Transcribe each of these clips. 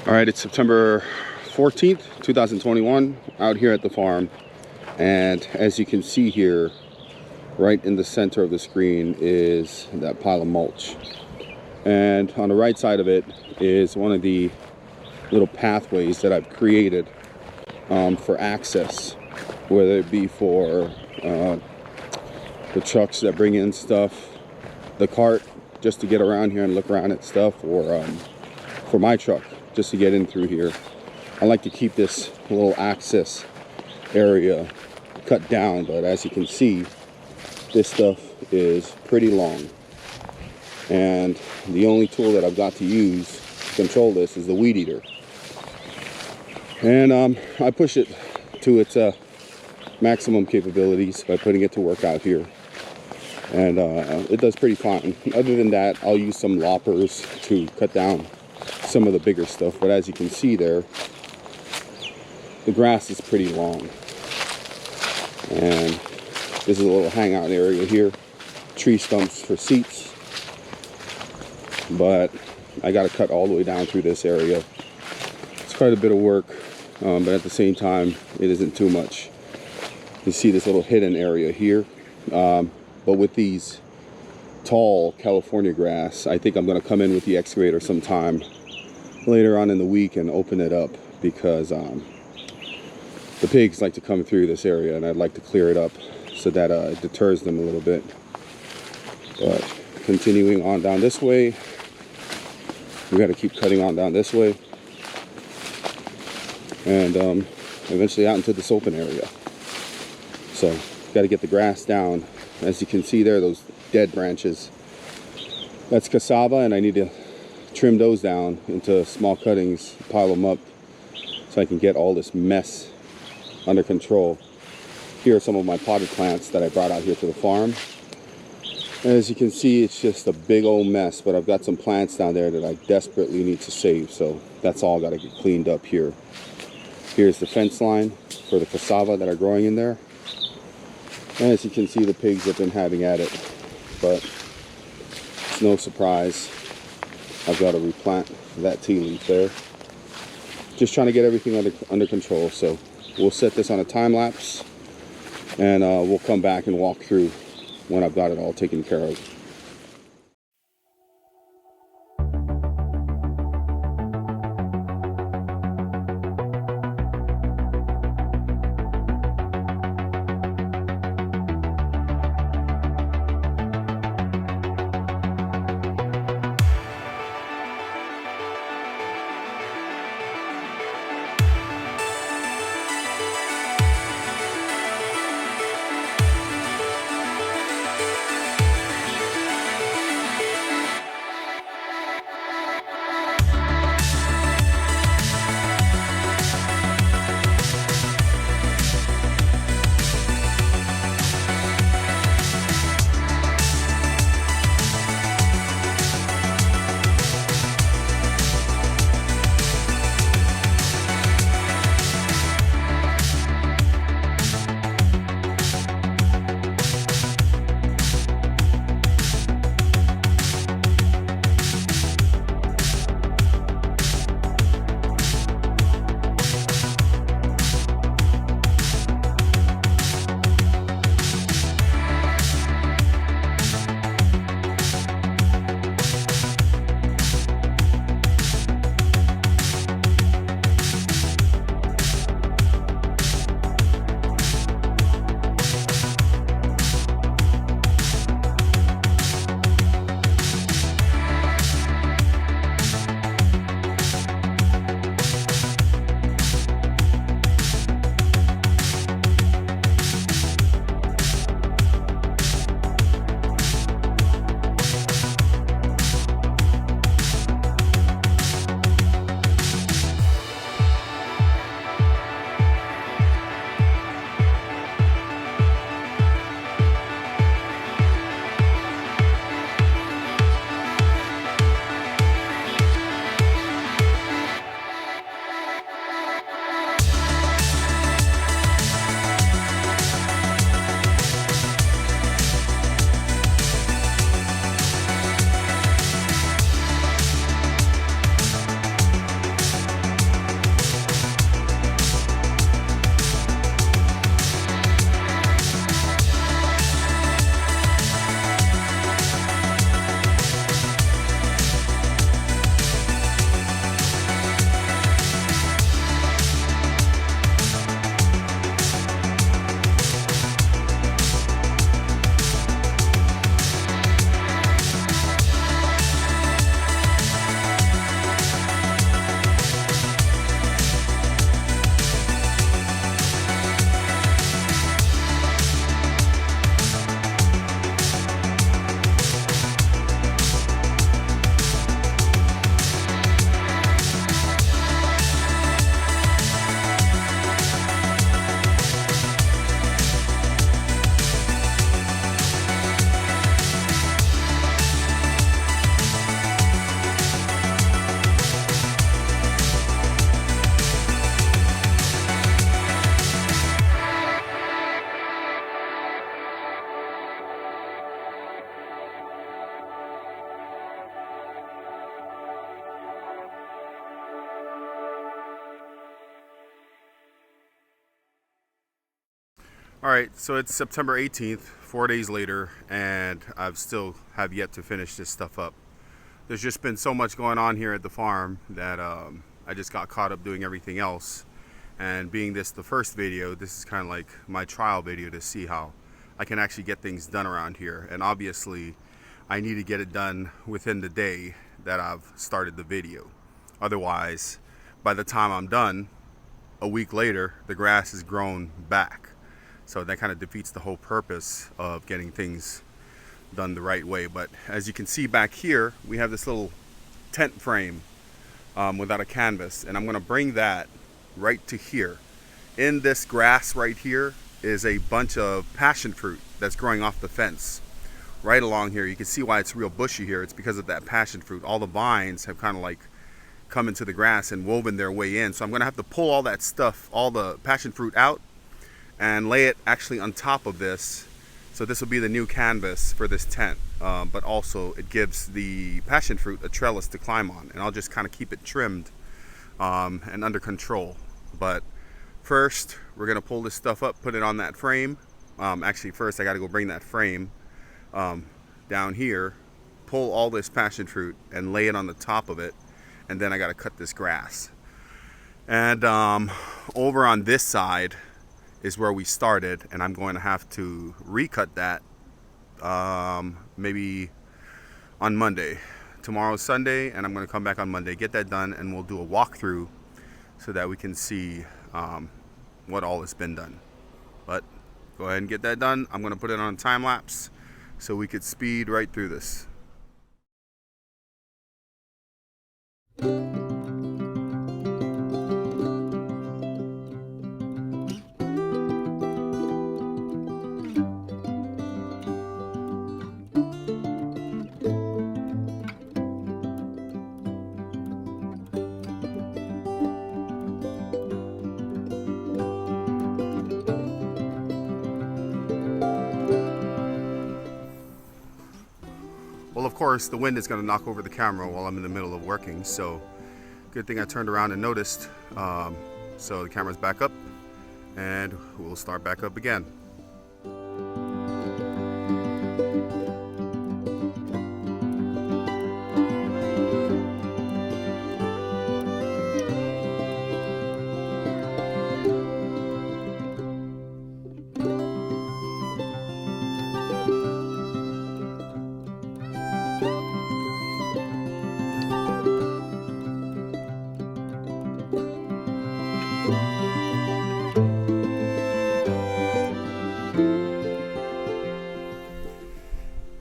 All right, it's September 14th, 2021, out here at the farm. And as you can see here, right in the center of the screen is that pile of mulch. And on the right side of it is one of the little pathways that I've created for access, whether it be for the trucks that bring in stuff, the cart just to get around here and look around at stuff, or for my truck just to get in through here. I like to keep this little access area cut down, but as you can see, this stuff is pretty long. And the only tool that I've got to use to control this is the weed eater. And I push it to its maximum capabilities by putting it to work out here. And it does pretty fine. Other than that, I'll use some loppers to cut down some of the bigger stuff. But as you can see there, the grass is pretty long. And this is a little hangout area here. Tree stumps for seats. But I got to cut all the way down through this area. It's quite a bit of work, but at the same time, it isn't too much. You see this little hidden area here. But with these tall California grass, I think I'm going to come in with the excavator sometime later on in the week and open it up, because the pigs like to come through this area, and I'd like to clear it up so that it deters them a little bit. But continuing on down this way, we got to keep cutting on down this way, and eventually out into this open area. So got to get the grass down. As you can see there, those dead branches, that's cassava, and I need to trim those down into small cuttings, pile them up so I can get all this mess under control. Here are some of my potted plants that I brought out here to the farm. As you can see, it's just a big old mess, but I've got some plants down there that I desperately need to save, so that's all got to get cleaned up here. Here's the fence line for the cassava that are growing in there. And as you can see, the pigs have been having at it, but it's no surprise I've got to replant that tea leaf there. Just trying to get everything under control. So we'll set this on a time lapse, and we'll come back and walk through when I've got it all taken care of. All right, so it's September 18th, 4 days later, and I've still have yet to finish this stuff up. There's just been so much going on here at the farm that I just got caught up doing everything else. And being this the first video, this is kind of like my trial video to see how I can actually get things done around here. And obviously, I need to get it done within the day that I've started the video. Otherwise, by the time I'm done, a week later, the grass has grown back. So that kind of defeats the whole purpose of getting things done the right way. But as you can see back here, we have this little tent frame without a canvas, and I'm going to bring that right to here. In this grass right here is a bunch of passion fruit that's growing off the fence right along here. You can see why it's real bushy here. It's because of that passion fruit. All the vines have kind of like come into the grass and woven their way in. So I'm going to have to pull all that stuff, all the passion fruit out, and lay it actually on top of this. So this will be the new canvas for this tent, but also it gives the passion fruit a trellis to climb on, and I'll just kind of keep it trimmed and under control. But first we're gonna pull this stuff up, put it on that frame. Actually first I got to go bring that frame down here, pull all this passion fruit and lay it on the top of it, and then I got to cut this grass. And over on this side is where we started, and I'm going to have to recut that maybe on Monday. Tomorrow's Sunday, and I'm going to come back on Monday, get that done, and we'll do a walkthrough so that we can see what all has been done. But go ahead and get that done. I'm going to put it on time lapse so we could speed right through this. Well, of course, the wind is going to knock over the camera while I'm in the middle of working, so good thing I turned around and noticed. So the camera's back up, and we'll start back up again.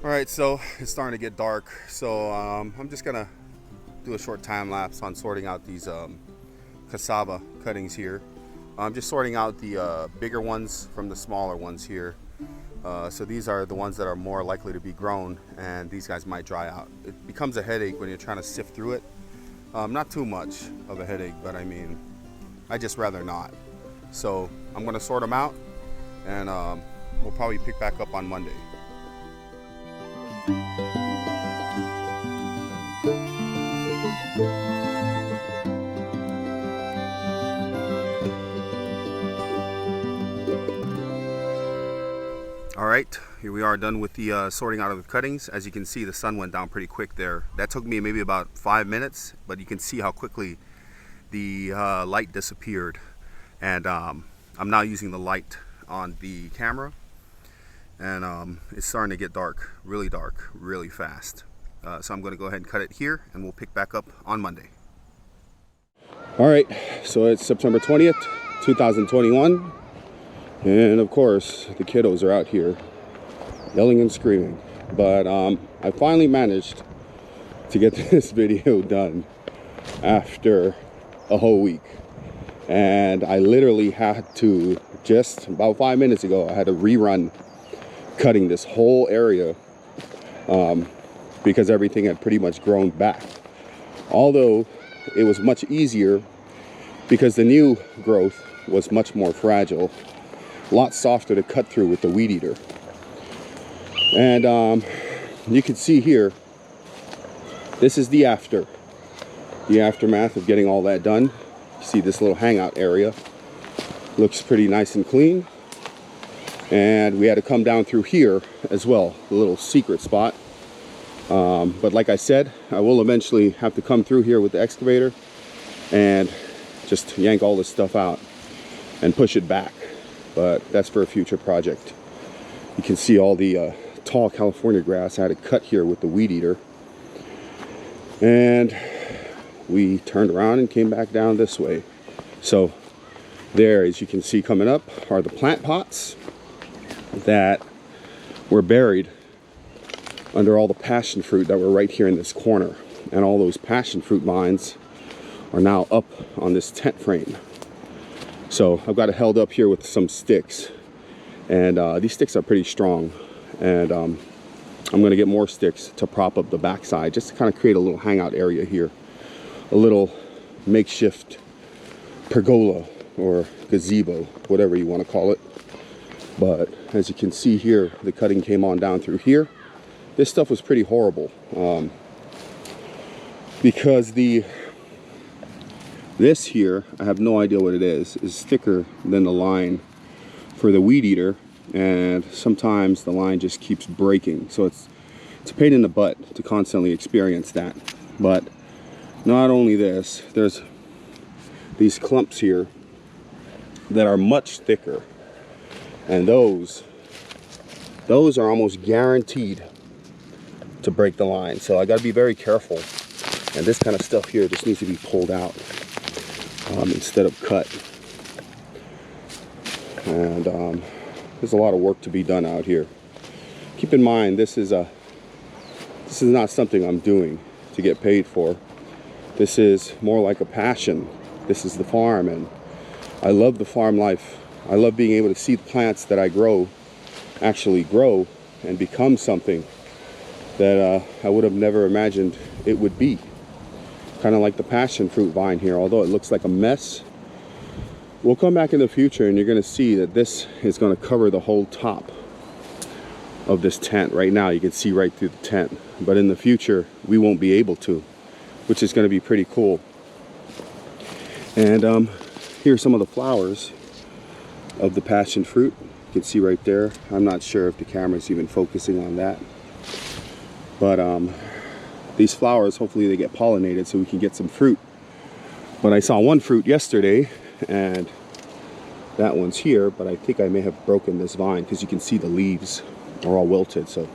Alright, so it's starting to get dark, so I'm just gonna do a short time lapse on sorting out these cassava cuttings here. I'm just sorting out the bigger ones from the smaller ones here. So these are the ones that are more likely to be grown, and these guys might dry out. It becomes a headache when you're trying to sift through it. Not too much of a headache, but I mean, I just rather not. So I'm gonna sort them out, and we'll probably pick back up on Monday. All right, here we are done with the sorting out of the cuttings. As you can see, the sun went down pretty quick there. That took me maybe about 5 minutes, but you can see how quickly the light disappeared. And I'm now using the light on the camera, and it's starting to get dark, really fast. So I'm going to go ahead and cut it here, and we'll pick back up on Monday. All right, so it's September 20th, 2021. And of course, the kiddos are out here yelling and screaming. But I finally managed to get this video done after a whole week. And I literally had to, just about 5 minutes ago, I had to rerun cutting this whole area because everything had pretty much grown back. Although it was much easier because the new growth was much more fragile, a lot softer to cut through with the weed eater. And you can see here, this is the aftermath of getting all that done. You see this little hangout area looks pretty nice and clean. And we had to come down through here as well, a little secret spot. But like I said, I will eventually have to come through here with the excavator and just yank all this stuff out and push it back. But that's for a future project. You can see all the tall California grass I had to cut here with the weed eater. And we turned around and came back down this way. So there, as you can see coming up, are the plant pots that were buried under all the passion fruit that were right here in this corner. And all those passion fruit vines are now up on this tent frame. So I've got it held up here with some sticks, and these sticks are pretty strong, and I'm going to get more sticks to prop up the backside, just to kind of create a little hangout area here, a little makeshift pergola or gazebo, whatever you want to call it. But as you can see here, the cutting came on down through here. This stuff was pretty horrible, because this here, I have no idea what it is thicker than the line for the weed eater, and sometimes the line just keeps breaking. So it's a pain in the butt to constantly experience that. But not only this, there's these clumps here that are much thicker, and those are almost guaranteed to break the line. So I got to be very careful, and this kind of stuff here just needs to be pulled out instead of cut. And there's a lot of work to be done out here. Keep in mind, this is not something I'm doing to get paid for. This is more like a passion. This is the farm, and I love the farm life. I love being able to see the plants that I grow actually grow and become something that I would have never imagined it would be. Kind of like the passion fruit vine here, although it looks like a mess. We'll come back in the future and you're going to see that this is going to cover the whole top of this tent. Right now you can see right through the tent, but in the future we won't be able to, which is going to be pretty cool. And here's some of the flowers of the passion fruit. You can see right there. I'm not sure if the camera's even focusing on that, but these flowers, hopefully they get pollinated so we can get some fruit. But I saw one fruit yesterday, and that one's here, but I think I may have broken this vine because you can see the leaves are all wilted. So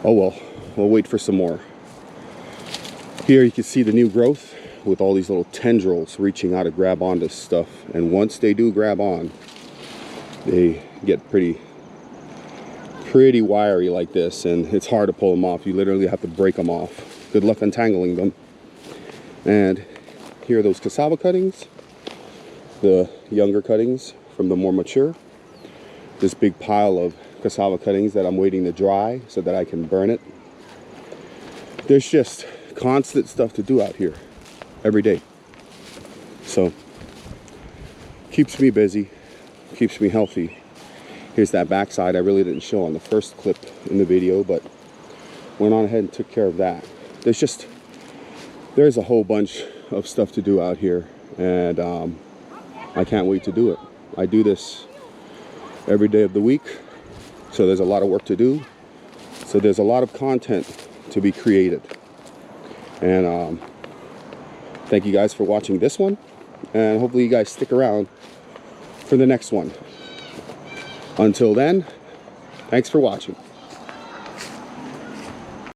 oh well, we'll wait for some more. Here you can see the new growth with all these little tendrils reaching out to grab onto stuff, and once they do grab on, they get pretty wiry like this, and it's hard to pull them off. You literally have to break them off. Good luck untangling them. And here are those cassava cuttings, the younger cuttings from the more mature. This big pile of cassava cuttings that I'm waiting to dry so that I can burn it. There's just constant stuff to do out here every day. So keeps me busy, keeps me healthy. Here's that backside I really didn't show on the first clip in the video, but went on ahead and took care of that. There's a whole bunch of stuff to do out here, and I can't wait to do it. I do this every day of the week, so there's a lot of work to do. So there's a lot of content to be created. And thank you guys for watching this one, and hopefully you guys stick around for the next one. Until then, thanks for watching.